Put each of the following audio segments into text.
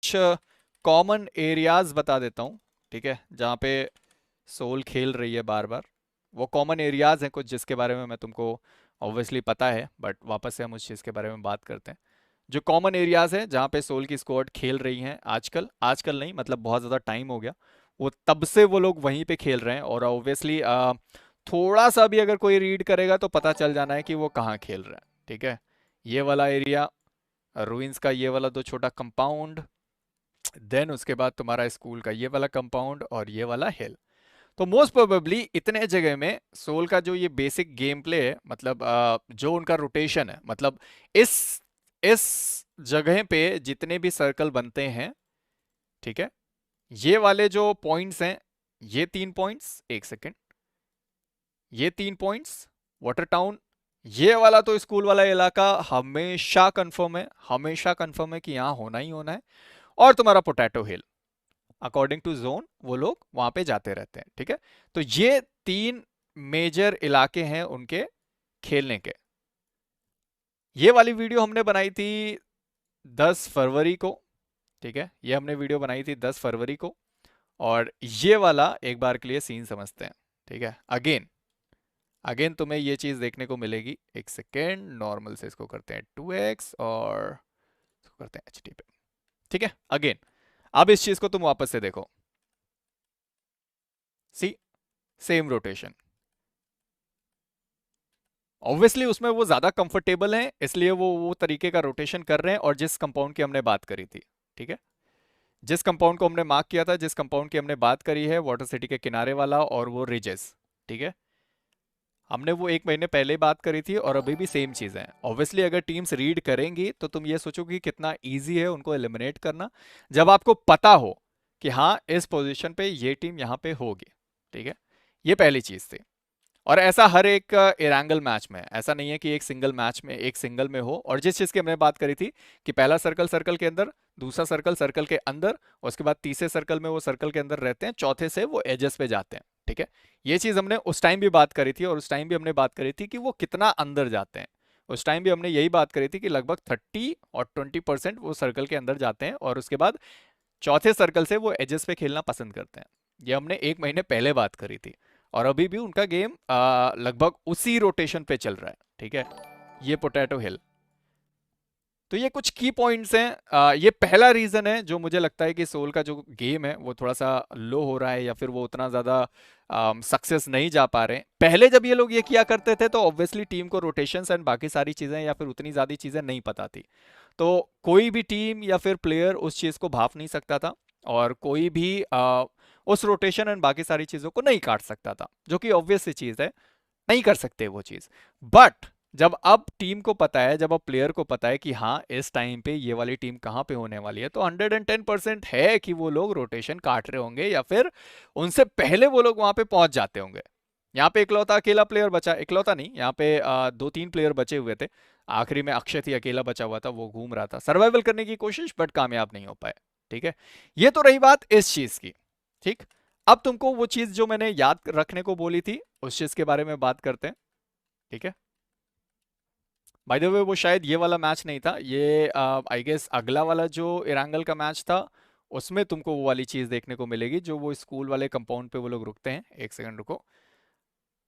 कुछ common areas बता देता हूँ, ठीक है, जहाँ पे सोल खेल रही है बार बार। वो कॉमन एरियाज हैं कुछ जिसके बारे में मैं तुमको ऑब्वियसली पता है, बट वापस से हम उस चीज़ के बारे में बात करते हैं। जो कॉमन एरियाज हैं जहाँ पे सोल की स्क्वाड खेल रही हैं आजकल, आजकल नहीं मतलब बहुत ज़्यादा टाइम हो गया, वो तब से वो लोग वहीं पे खेल रहे हैं। और ऑब्वियसली थोड़ा सा भी अगर कोई रीड करेगा तो पता चल जाना है कि वो कहाँ खेल रहे हैं, ठीक है। ये वाला एरिया, रूइंस का ये वाला दो छोटा कंपाउंड, देन उसके बाद तुम्हारा स्कूल का ये वाला कंपाउंड और ये वाला हिल। तो मोस्ट प्रोबेबली इतने जगह में सोल का जो ये बेसिक गेम प्ले है, मतलब जो उनका रोटेशन है, मतलब इस इस जगह पे जितने भी सर्कल बनते हैं, ठीक है, ये वाले जो पॉइंट्स हैं, ये 3 पॉइंट्स, एक सेकेंड, ये 3 पॉइंट्स, वाटर टाउन, ये वाला तो स्कूल वाला इलाका हमेशा कंफर्म है, हमेशा कंफर्म है कि यहाँ होना ही होना है। और तुम्हारा potato hill, according to zone वो लोग वहां पे जाते रहते हैं, ठीक है। तो ये 3 मेजर इलाके हैं उनके खेलने के। ये वाली वीडियो हमने बनाई थी 10 फरवरी को, ठीक है, ये हमने वीडियो बनाई थी 10 फरवरी को। और ये वाला एक बार के लिए सीन समझते हैं, ठीक है। अगेन अगेन तुम्हें ये चीज देखने को मिलेगी, एक सेकेंड, नॉर्मल से इसको करते हैं 2x और इसको करते हैं एचडी पे, ठीक है। अगेन अब इस चीज को तुम वापस से देखो, सी, सेम रोटेशन। ऑब्वियसली उसमें वो ज्यादा कंफर्टेबल हैं, इसलिए वो तरीके का रोटेशन कर रहे हैं। और जिस कंपाउंड की हमने बात करी थी, ठीक है, जिस कंपाउंड को हमने मार्क किया था, जिस कंपाउंड की हमने बात करी है, वाटर सिटी के किनारे वाला और वो रिजेस, ठीक है, हमने वो 1 महीने पहले बात करी थी और अभी भी सेम चीज़ है। ऑब्वियसली अगर टीम्स रीड करेंगी तो तुम ये सोचोगे कि कितना इजी है उनको एलिमिनेट करना, जब आपको पता हो कि हाँ इस पोजीशन पे ये टीम यहाँ पे होगी, ठीक है। ये पहली चीज़ थी। और ऐसा हर एक इरांगल मैच में, ऐसा नहीं है कि एक सिंगल मैच में एक सिंगल में हो। और जिस चीज़ की हमने बात करी थी कि पहला सर्कल सर्कल के अंदर, दूसरा सर्कल सर्कल के अंदर, और उसके बाद तीसरे सर्कल में वो सर्कल के अंदर रहते हैं, चौथे से वो एजेस पे जाते हैं, ठीक है। ये चीज़ हमने उस टाइम भी बात करी थी, और उस टाइम भी हमने बात करी थी कि वो कितना अंदर जाते हैं। उस टाइम भी हमने यही बात करी थी कि लगभग 30 और 20% वो सर्कल के अंदर जाते हैं, और उसके बाद चौथे सर्कल से वो एजेस पे खेलना पसंद करते हैं। ये हमने 1 महीने पहले बात करी थी। और अभी भी उनका गेम लगभग उसी रोटेशन पे चल रहा है, ठीक है। ये पोटैटो हिल। तो ये कुछ की पॉइंट्स हैं। ये पहला रीजन है जो मुझे लगता है कि सोल का जो गेम है वो थोड़ा सा लो हो रहा है, या फिर वो उतना ज्यादा सक्सेस नहीं जा पा रहे हैं। पहले जब ये लोग ये किया करते थे तो ऑब्वियसली टीम को रोटेशंस एंड बाकी सारी चीजें या फिर उतनी ज्यादा चीजें नहीं पता थी, तो कोई भी टीम या फिर प्लेयर उस चीज को भाप नहीं सकता था, और कोई भी उस रोटेशन एंड बाकी सारी चीजों को नहीं काट सकता था, जो कि ऑब्वियस सी चीज है, नहीं कर सकते वो चीज। बट जब अब टीम को पता है, जब अब प्लेयर को पता है कि हाँ इस टाइम पे ये वाली टीम कहाँ पे होने वाली है, तो 110% है कि वो लोग रोटेशन काट रहे होंगे, या फिर उनसे पहले वो लोग वहां पे पहुंच जाते होंगे। यहाँ पे इकलौता अकेला प्लेयर बचा, इकलौता नहीं, यहाँ पे 2-3 प्लेयर बचे हुए थे। आखिरी में अक्षत ही अकेला बचा हुआ था, वो घूम रहा था सर्वाइवल करने की कोशिश, बट कामयाब नहीं हो पाए, ठीक है। ये तो रही बात इस चीज की, ठीक। अब तुमको वो चीज जो मैंने याद रखने को बोली थी उस चीज के बारे में बात करते हैं, ठीक है। बाय द वे वो शायद ये वाला मैच नहीं था, ये आई गेस अगला वाला जो इरांगल का मैच था, उसमें तुमको वो वाली चीज देखने को मिलेगी, जो वो स्कूल वाले कंपाउंड पे वो लोग रुकते हैं। एक सेकंड रुको,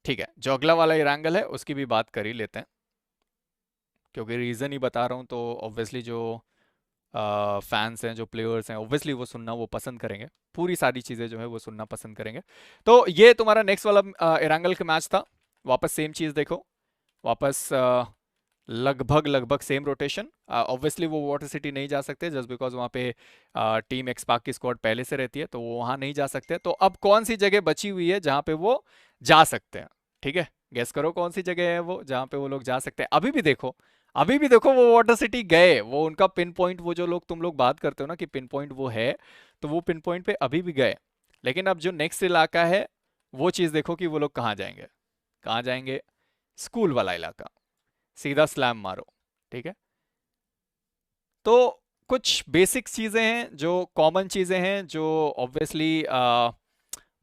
ठीक है, जो अगला वाला इरांगल है उसकी भी बात कर ही लेते हैं, क्योंकि रीजन ही बता रहा हूँ तो ऑब्वियसली जो फैंस हैं, जो प्लेयर्स हैं, ऑब्वियसली वो सुनना वो पसंद करेंगे, पूरी सारी चीज़ें जो है वो सुनना पसंद करेंगे। तो ये तुम्हारा नेक्स्ट वाला इरांगल का मैच था। वापस सेम चीज़ देखो, वापस लगभग लगभग सेम रोटेशन। ऑब्वियसली वो वाटर सिटी नहीं जा सकते, जस्ट बिकॉज वहाँ पे टीम एक्सपाक की स्क्वाड पहले से रहती है, तो वो वहाँ नहीं जा सकते। तो अब कौन सी जगह बची हुई है जहाँ पे वो जा सकते हैं, ठीक है। गेस करो कौन सी जगह है वो जहाँ पे वो लोग जा सकते हैं। अभी भी देखो, अभी भी देखो, वो वाटर सिटी गए, वो उनका पिन पॉइंट, वो जो लोग तुम लोग बात करते हो ना कि पिन पॉइंट वो है, तो वो पिन पॉइंट पे अभी भी गए। लेकिन अब जो नेक्स्ट इलाका है, वो चीज़ देखो कि वो लोग कहाँ जाएंगे, कहाँ जाएंगे, स्कूल वाला इलाका, सीधा स्लैम मारो, ठीक है। तो कुछ बेसिक चीज़ें हैं, जो कॉमन चीज़ें हैं, जो ऑब्वियसली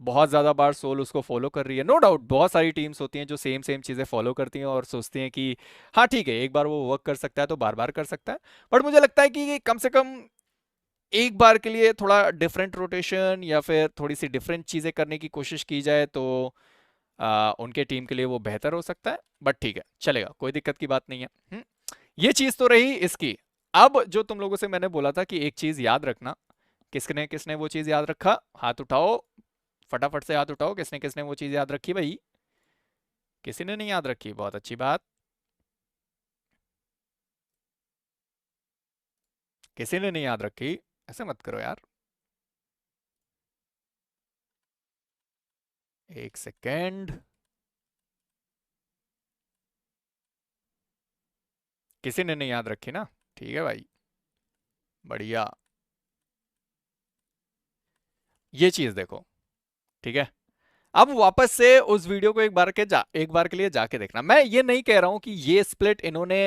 बहुत ज़्यादा बार सोल उसको फॉलो कर रही है। नो डाउट बहुत सारी टीम्स होती हैं जो सेम सेम चीज़ें फॉलो करती हैं और सोचती हैं कि हाँ ठीक है, एक बार वो वर्क कर सकता है तो बार बार कर सकता है। बट मुझे लगता है कि कम से कम एक बार के लिए थोड़ा डिफरेंट रोटेशन या फिर थोड़ी सी डिफरेंट चीज़ें करने की कोशिश की जाए तो उनके टीम के लिए वो बेहतर हो सकता है, बट ठीक है, चलेगा, कोई दिक्कत की बात नहीं है। ये चीज़ तो रही इसकी। अब जो तुम लोगों से मैंने बोला था कि एक चीज़ याद रखना, किसने किसने वो चीज़ याद रखा, हाथ उठाओ, फटाफट से हाथ उठाओ, किसने किसने वो चीज़ याद रखी भाई? किसी ने नहीं याद रखी, बहुत अच्छी बात। किसी ने नहीं याद रखी, ऐसे मत करो यार। एक सेकेंड, किसी ने नहीं याद रखी ना? ठीक है भाई, बढ़िया। ये चीज़ देखो, ठीक है। अब वापस से उस वीडियो को एक बार के लिए जाके देखना। मैं ये नहीं कह रहा हूं कि ये स्प्लिट इन्होंने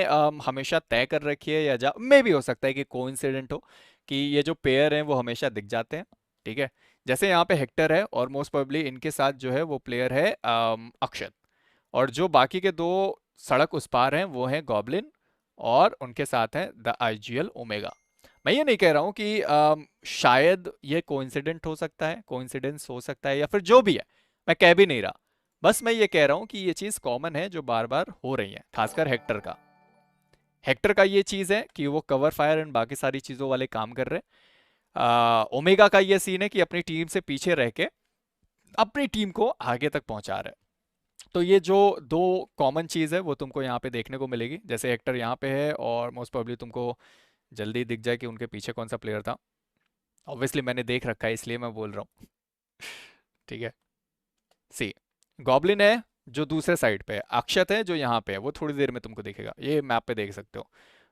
हमेशा तय कर रखी है, या जा मे भी हो सकता है कि कोइंसिडेंट हो कि ये जो पेयर हैं वो हमेशा दिख जाते हैं, ठीक है। जैसे यहाँ पे हेक्टर है और मोस्ट प्रोबेबली इनके साथ जो है वो प्लेयर है अक्षत, और जो बाकी के दो सड़क उस पार हैं वो हैं गॉबलिन, और उनके साथ हैं द आईजीएल ओमेगा। मैं ये नहीं कह रहा हूँ कि शायद ये कोइंसिडेंट हो सकता है, कोइंसिडेंस हो सकता है, या फिर जो भी है, मैं कह भी नहीं रहा। बस मैं ये कह रहा हूँ कि ये चीज़ कॉमन है जो बार बार हो रही है, खासकर हेक्टर का ये चीज़ है कि वो कवर फायर एंड बाकी सारी चीज़ों वाले काम कर रहे हैं। ओमेगा का ये सीन है कि अपनी टीम से पीछे रह के अपनी टीम को आगे तक पहुंचा रहे हैं। तो ये जो दो कॉमन चीज़ है वो तुमको यहाँ पे देखने को मिलेगी। जैसे हेक्टर यहाँ पे है और मोस्ट प्रोबेबली तुमको जल्दी दिख जाए कि उनके पीछे कौन सा प्लेयर था। ऑब्वियसली मैंने देख रखा है इसलिए मैं बोल रहा हूँ, ठीक है। सी, गॉब्लिन है जो दूसरे साइड पे है, अक्षत है जो यहाँ पे है, वो थोड़ी देर में तुमको दिखेगा, ये मैप पे देख सकते हो।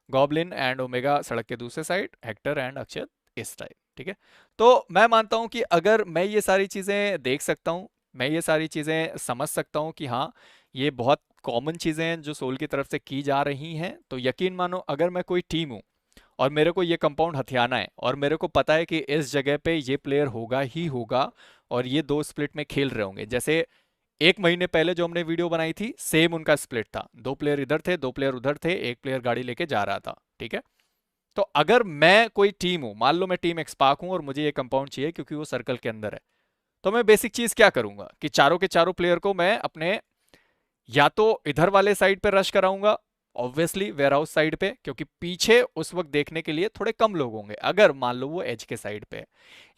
गॉब्लिन एंड ओमेगा सड़क के दूसरे साइड, हेक्टर एंड अक्षत इस साइड, ठीक है। तो मैं मानता हूँ कि अगर मैं ये सारी चीज़ें देख सकता हूँ, मैं ये सारी चीज़ें समझ सकता हूँ कि हाँ, ये बहुत कॉमन चीज़ें हैं जो सोल की तरफ से की जा रही हैं, तो यकीन मानो अगर मैं कोई टीम हूँ और मेरे को ये कंपाउंड हथियाना है और मेरे को पता है कि इस जगह पे ये प्लेयर होगा ही होगा और ये दो स्प्लिट में खेल रहे होंगे, जैसे एक महीने पहले जो हमने वीडियो बनाई थी सेम उनका स्प्लिट था, दो प्लेयर इधर थे, दो प्लेयर उधर थे, एक प्लेयर गाड़ी लेके जा रहा था, ठीक है। तो अगर मैं कोई टीम हूं, मान लो मैं टीम एक्सपार्क हूं और मुझे ये कंपाउंड चाहिए क्योंकि वो सर्कल के अंदर है, तो मैं बेसिक चीज क्या करूंगा कि चारों के चारों प्लेयर को मैं अपने या तो इधर वाले साइड पे रश कराऊंगा, ऑब्वियसली वेयर हाउस साइड पे, क्योंकि पीछे उस वक्त देखने के लिए थोड़े कम लोग होंगे अगर मान लो वो एज के साइड पे है,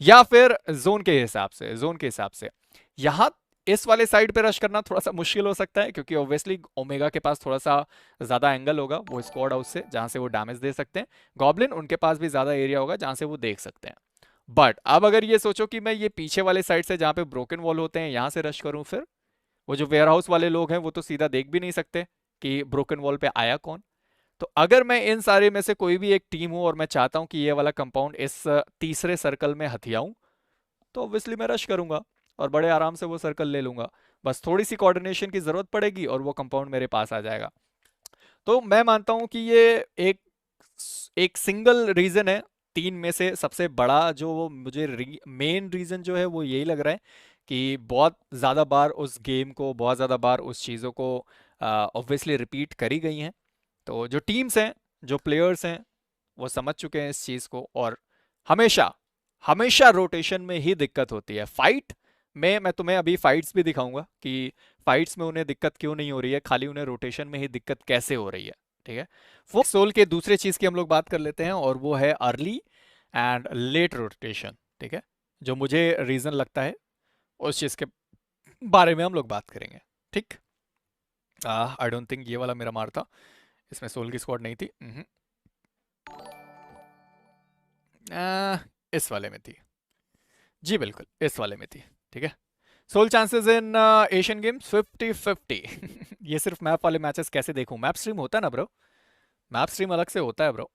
या फिर जोन के हिसाब से यहां इस वाले साइड पे रश करना थोड़ा सा मुश्किल हो सकता है, क्योंकि ऑब्वियसली ओमेगा के पास थोड़ा सा ज्यादा एंगल होगा वो स्क्वाड हाउस से जहां से वो डैमेज दे सकते हैं, गॉब्लिन उनके पास भी ज्यादा एरिया होगा जहां से वो देख सकते हैं। बट अब अगर ये सोचो कि मैं ये पीछे वाले साइड से जहां पे ब्रोकन वॉल होते हैं यहां से रश करूं, फिर वो जो वेयर हाउस वाले लोग हैं वो तो सीधा देख भी नहीं सकते कि ब्रोकन वॉल पे आया कौन। तो अगर मैं इन सारे में से कोई भी एक टीम हूं और मैं चाहता हूं कि ये वाला कंपाउंड इस तीसरे सर्कल में हथियाऊं, तो ऑब्वियसली मैं रश करूंगा और बड़े आराम से वो सर्कल ले लूंगा। बस थोड़ी सी कोऑर्डिनेशन की जरूरत पड़ेगी और वो कंपाउंड मेरे पास आ जाएगा। तो मैं मानता हूं कि ये एक एक सिंगल रीजन है, तीन में से सबसे बड़ा जो मुझे मेन रीजन जो है वो यही लग रहा है कि बहुत ज़्यादा बार उस गेम को, बहुत ज़्यादा बार उस चीज़ों को ऑब्वियसली रिपीट करी गई हैं। तो जो टीम्स हैं, जो प्लेयर्स हैं, वो समझ चुके हैं इस चीज़ को, और हमेशा हमेशा रोटेशन में ही दिक्कत होती है। फाइट में मैं तुम्हें अभी फाइट्स भी दिखाऊंगा कि फाइट्स में उन्हें दिक्कत क्यों नहीं हो रही है, खाली उन्हें रोटेशन में ही दिक्कत कैसे हो रही है, ठीक है। फोक सोल के दूसरे चीज़ की हम लोग बात कर लेते हैं और वो है अर्ली एंड लेट रोटेशन, ठीक है। जो मुझे रीज़न लगता है उस चीज़ के बारे में हम लोग बात करेंगे, ठीक। आई डोंट थिंक ये वाला मेरा मार था, इसमें सोल की स्क्वाड नहीं थी। इस वाले में थी, जी बिल्कुल इस वाले में थी, ठीक है। Sole chances in Asian Games 50-50। ये सिर्फ मैप वाले मैचेस कैसे देखूं, मैप स्ट्रीम होता है ना ब्रो, मैप स्ट्रीम अलग से होता है ब्रो।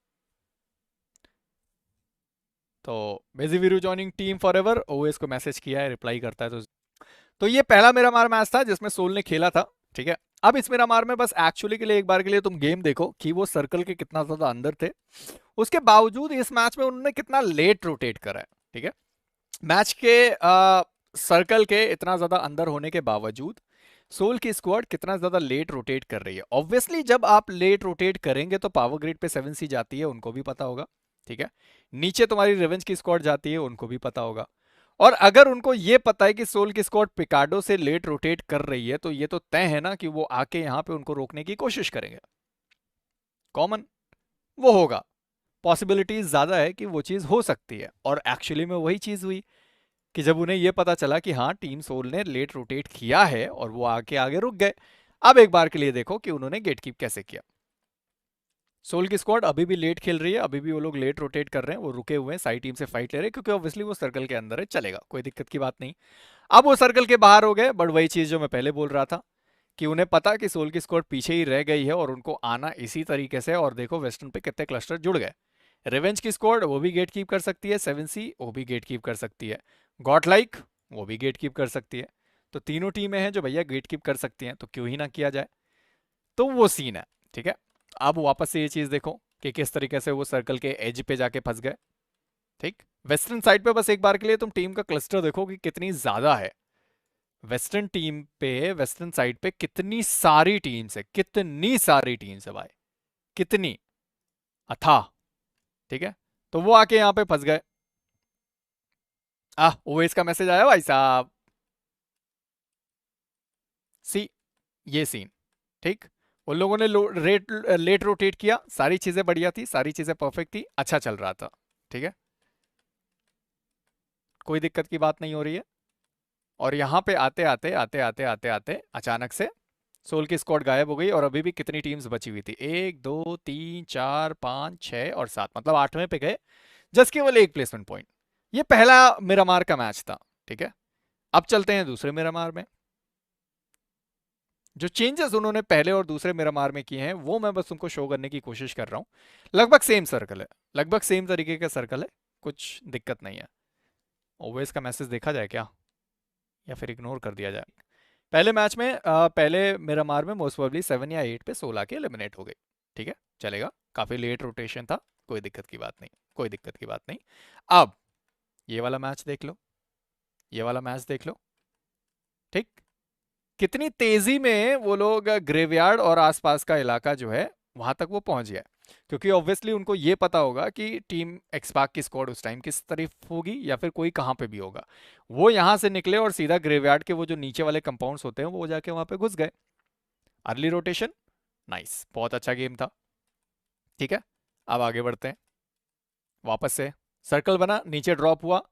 तो Beeji Veeru joining team forever, OS को मैसेज किया है, रिप्लाई करता है तो ये पहला मेरा मार मैच था जिसमें सोल ने खेला था, ठीक है। अब इस मेरा मार में बस एक्चुअली के लिए एक बार के लिए तुम गेम देखो कि वो सर्कल के कितना ज्यादा अंदर थे, उसके बावजूद इस मैच में उन्होंने कितना लेट रोटेट करा है, ठीक है। मैच के सर्कल के इतना ज्यादा अंदर होने के बावजूद सोल की स्क्वाड कितना ज्यादा लेट रोटेट कर रही है। ऑब्वियसली जब आप लेट रोटेट करेंगे तो पावर ग्रिड पे 7C जाती है, उनको भी पता होगा, ठीक है। नीचे तुम्हारी रिवेंज की स्क्वाड जाती है, उनको भी पता होगा। और अगर उनको ये पता है कि सोल की स्क्वाड पिकाडो से लेट रोटेट कर रही है, तो ये तो तय है ना कि वो आके यहाँ पे उनको रोकने की कोशिश करेंगे। कॉमन वो होगा, पॉसिबिलिटीज ज्यादा है कि वो चीज हो सकती है। और एक्चुअली में वही चीज हुई कि जब उन्हें ये पता चला कि हाँ टीम सोल ने लेट रोटेट किया है और वो आके आगे रुक गए। अब एक बार के लिए देखो कि उन्होंने गेट कीप कैसे किया। सोल की स्क्वाड अभी भी लेट खेल रही है, अभी भी वो लोग लेट रोटेट कर रहे हैं, वो रुके हुए हैं, साइड टीम से फाइट ले रहे हैं, क्योंकि ऑब्वियसली वो सर्कल के अंदर है, चलेगा, कोई दिक्कत की बात नहीं। अब वो सर्कल के बाहर हो गए, बट वही चीज जो मैं पहले बोल रहा था कि उन्हें पता कि सोल की स्क्वाड पीछे ही रह गई है और उनको आना इसी तरीके से। और देखो वेस्टर्न पे कितने क्लस्टर जुड़ गए। रिवेंज की स्क्वाड वो भी गेट कीप कर सकती है, 7C वो भी गेट कीप कर सकती है, गॉड लाइक वो भी गेट कीप कर सकती है। तो तीनों टीमें हैं जो भैया गेट कीप कर सकती हैं, तो क्यों ही ना किया जाए। तो वो सीन है, ठीक है। अब वापस से ये चीज देखो कि किस तरीके से वो सर्कल के एज पे जाके फंस गए। ठीक, वेस्टर्न साइड पे बस एक बार के लिए तुम टीम का क्लस्टर देखो कि कितनी ज्यादा है। वेस्टर्न टीम पे, वेस्टर्न साइड पे कितनी सारी टीम्स है, कितनी सारी टीम्स है भाई, कितनी अथा। ठीक है, तो वो आके यहाँ पे फंस गए। ओएस का मैसेज आया भाई साहब। सी, ये सीन, ठीक। उन लोगों ने लेट रोटेट किया, सारी चीजें बढ़िया थी, सारी चीजें परफेक्ट थी, अच्छा चल रहा था। ठीक है, कोई दिक्कत की बात नहीं हो रही है। और यहाँ पे आते आते आते आते आते आते अचानक से सोल की स्क्वाड गायब हो गई। और अभी भी कितनी टीम्स बची हुई थी, 1 2 3 4 5 6 और 7, मतलब 8वें पे गए, जस्ट केवल एक प्लेसमेंट पॉइंट। ये पहला मिरामार का मैच था। ठीक है, अब चलते हैं दूसरे मिरामार में। जो चेंजेस उन्होंने पहले और दूसरे मिरामार में किए हैं वो मैं बस तुमको शो करने की कोशिश कर रहा हूँ। लगभग सेम सर्कल है, लगभग सेम तरीके का सर्कल है, कुछ दिक्कत नहीं है। ओवेस का मैसेज देखा जाए क्या, या फिर इग्नोर कर दिया जाए। पहले मैच में पहले मिरामार में मोस्ट प्रोबेबली 7 या 8 पे 16 के एलिमिनेट हो गई। ठीक है, चलेगा, काफी लेट रोटेशन था, कोई दिक्कत की बात नहीं, कोई दिक्कत की बात नहीं। अब ये वाला मैच देख लो, ये वाला मैच देख लो। ठीक, कितनी तेजी में वो लोग ग्रेवयार्ड और आसपास का इलाका जो है वहां तक वो पहुंच गया। क्योंकि ऑब्वियसली उनको ये पता होगा कि टीम एक्सपाक की स्क्वाड उस टाइम किस तरफ होगी या फिर कोई कहां पे भी होगा। वो यहां से निकले और सीधा ग्रेवयार्ड के वो जो नीचे वाले कंपाउंड्स होते हैं वो जाके वहां पे घुस गए। अर्ली रोटेशन, नाइस, बहुत अच्छा गेम था। ठीक है, अब आगे बढ़ते हैं। वापस से सर्कल बना, नीचे ड्रॉप हुआ।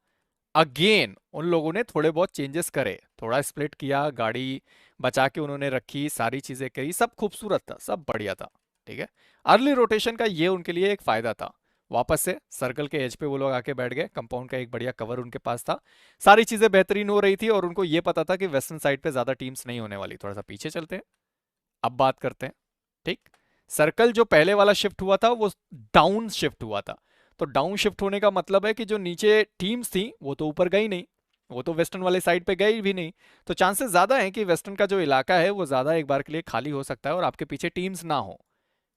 अगेन उन लोगों ने थोड़े बहुत चेंजेस करे, थोड़ा स्प्लिट किया, गाड़ी बचा के उन्होंने रखी, सारी चीजें करी, सब खूबसूरत था, सब बढ़िया था। ठीक है, अर्ली रोटेशन का ये उनके लिए एक फायदा था। वापस से सर्कल के एज पे वो लोग आके बैठ गए, कंपाउंड का एक बढ़िया कवर उनके पास था, सारी चीजें बेहतरीन हो रही थी और उनको ये पता था कि वेस्टर्न साइड पे ज्यादा टीम्स नहीं होने वाली। थोड़ा सा पीछे चलते हैं, अब बात करते हैं। ठीक, सर्कल जो पहले वाला शिफ्ट हुआ था वो डाउन शिफ्ट हुआ था। तो डाउन शिफ्ट होने का मतलब है कि जो नीचे टीम्स थी वो तो ऊपर गई नहीं, वो तो वेस्टर्न वाले साइड पे गई भी नहीं। तो चांसेस ज्यादा हैं कि वेस्टर्न का जो इलाका है वो ज्यादा एक बार के लिए खाली हो सकता है और आपके पीछे टीम्स ना हो।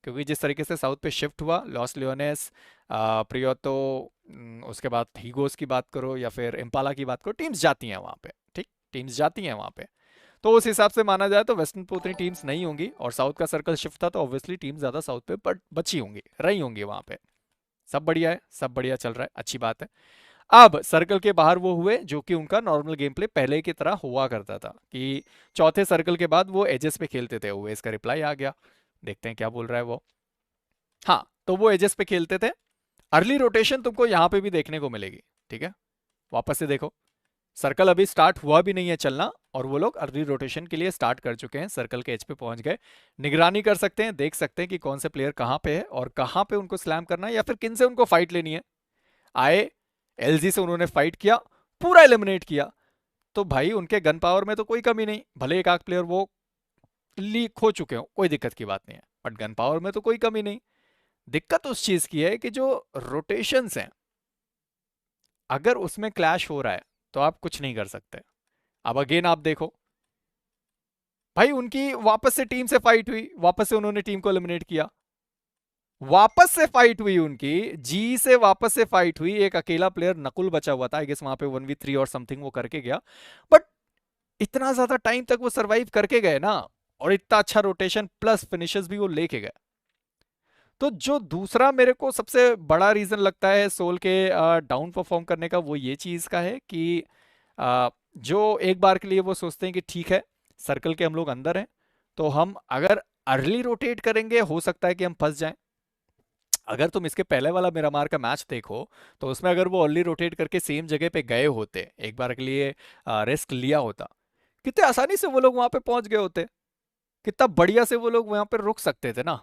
क्योंकि जिस तरीके से साउथ पे शिफ्ट हुआ, लॉस लियोनेस, प्रियोतो, उसके बाद हीगोस की बात करो या फिर इम्पाला की बात करो, टीम्स जाती हैं वहां पे। ठीक, टीम्स जाती हैं वहां पे। तो उस हिसाब से माना जाए तो वेस्टर्न पे उतनी टीम्स नहीं होंगी और साउथ का सर्कल शिफ्ट था तो ऑब्वियसली टीम ज्यादा साउथ पे बची होंगी, रही होंगी वहां पे। सब बढ़िया है, सब बढ़िया चल रहा है, अच्छी बात है। अब सर्कल के बाहर वो हुए जो कि उनका नॉर्मल गेम प्ले पहले की तरह हुआ करता था कि चौथे सर्कल के बाद वो एजेस पे खेलते थे। वो इसका रिप्लाई आ गया, देखते हैं क्या बोल रहा है वो। हाँ, तो वो एजेस पे खेलते थे। अर्ली रोटेशन तुमको यहाँ पे भी देखने को मिलेगी। ठीक है, वापस से देखो, सर्कल अभी स्टार्ट हुआ भी नहीं है चलना और वो लोग अर्ली रोटेशन के लिए स्टार्ट कर चुके हैं, सर्कल के एज पे पहुंच गए। निगरानी कर सकते हैं, देख सकते हैं कि कौन से प्लेयर कहां पे है और कहां पे उनको स्लैम करना है या फिर किन से उनको फाइट लेनी है। आए, एलजी से उन्होंने फाइट किया, पूरा एलिमिनेट किया। तो भाई उनके गन पावर में तो कोई कमी नहीं, भले एक आध प्लेयर वो लीक हो चुके हो, कोई दिक्कत की बात नहीं है, बट गन पावर में तो कोई कमी नहीं। दिक्कत उस चीज की है कि जो रोटेशंस हैं, अगर उसमें क्लैश हो रहा है तो आप कुछ नहीं कर सकते। अब अगेन आप देखो भाई, उनकी वापस से टीम से फाइट हुई, वापस से उन्होंने टीम को एलिमिनेट किया, वापस से फाइट हुई उनकी, जी से वापस से फाइट हुई। एक अकेला प्लेयर नकुल बचा हुआ था, आई गेस वहां पे 1v3 और समथिंग वो करके गया, बट इतना ज्यादा टाइम तक वो सरवाइव करके गए ना, और इतना अच्छा रोटेशन प्लस फिनिशेस भी वो लेके गए। तो जो दूसरा मेरे को सबसे बड़ा रीजन लगता है सोल के डाउन परफॉर्म करने का, वो ये चीज का है कि जो एक बार के लिए वो सोचते हैं कि ठीक है, सर्कल के हम लोग अंदर हैं, तो हम अगर अर्ली रोटेट करेंगे हो सकता है कि हम फंस जाएं। अगर तुम इसके पहले वाला मिरामार का मैच देखो, तो उसमें अगर वो अर्ली रोटेट करके सेम जगह पे गए होते, एक बार के लिए रिस्क लिया होता, कितने आसानी से वो लोग वहां पे पहुंच गए होते, कितना बढ़िया से वो लोग वहां पे रुक सकते थे ना।